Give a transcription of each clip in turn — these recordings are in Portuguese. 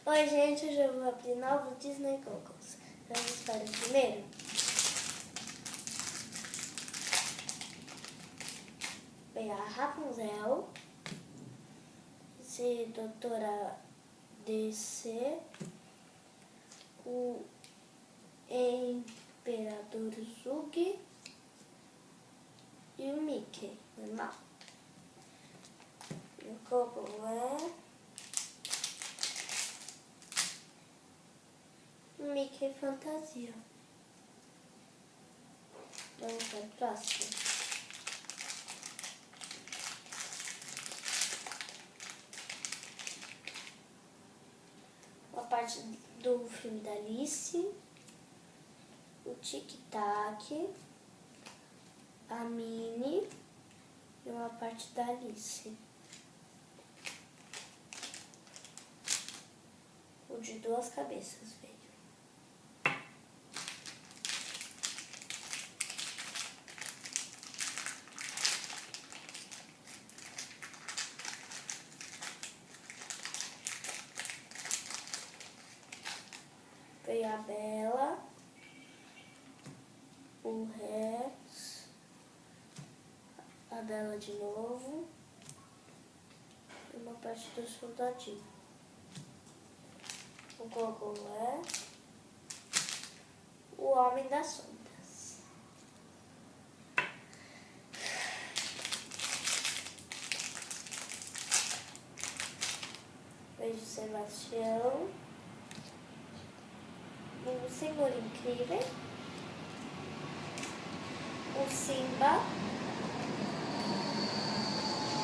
Oi, gente, hoje eu vou abrir novos Disney Goggles. Vamos para o primeiro. Vem a Rapunzel, esse Doutora DC, o Imperador Zug e o Mickey, normal. E o Goggle é Mickey Fantasia. Vamos para o próximo. Uma parte do filme da Alice, o Tic Tac, a Minnie e uma parte da Alice. O de duas cabeças veio. Veio a Bela, o Rex, a Bela de novo e uma parte do soldadinho. O Goggle é o Homem das Sombras. Veio o Sebastião, o Senhor Incrível, o Simba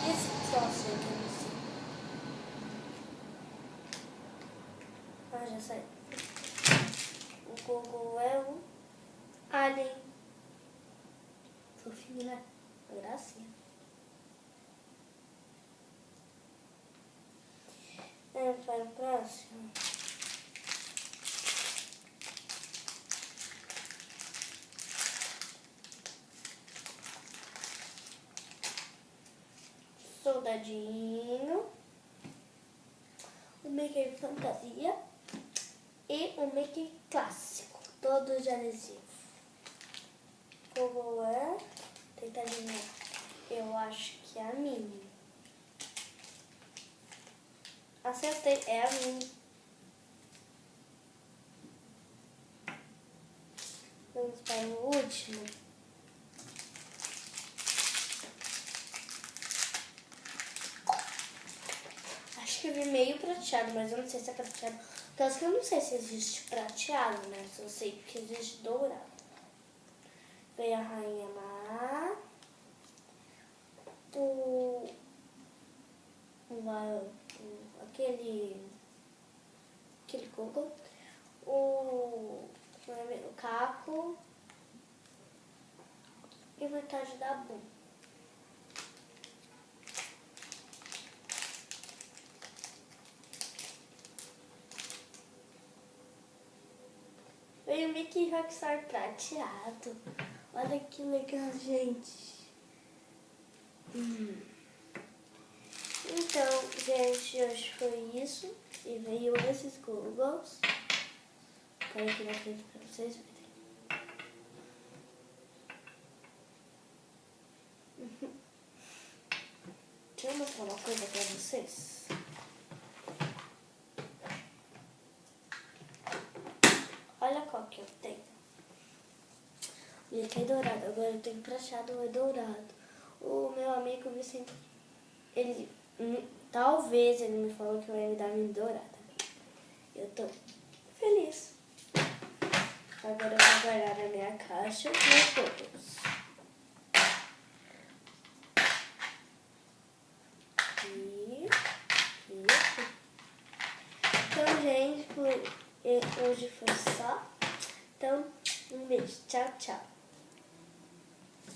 e esse troço aí que eu não sei. Ah, já saiu. O Goggle é o Alien. Fofinho, né? Uma gracinha. Para o próximo. Soldadinho, o Mickey Fantasia e o Mickey Clássico, todos de adesivo. Como é? Tenta adivinhar. Eu acho que é a Minnie. Acertei, é a Minnie. Vamos para o último. Acho que eu vi meio prateado, mas eu não sei se é prateado. Tanto que eu não sei se existe prateado, né? Só sei que existe dourado. Veio a Rainha Má, aquele Goggle, o Caco e metade da Boo. Veio o Mickey Rockstar prateado. Olha que legal, gente. Então, gente, hoje foi isso. E veio esses Goggles. Põe aqui na frente pra vocês verem. Deixa eu mostrar uma coisa pra vocês. Olha qual que eu tenho. Ele tem dourado, agora eu tenho prateado ou dourado. O meu amigo Vicente, talvez ele me falou que eu ia me dar minha dourada. Eu tô feliz. Agora eu vou guardar na minha caixa meus Goggles. E aqui. Então, gente, hoje foi só. Então, um beijo. Tchau, tchau.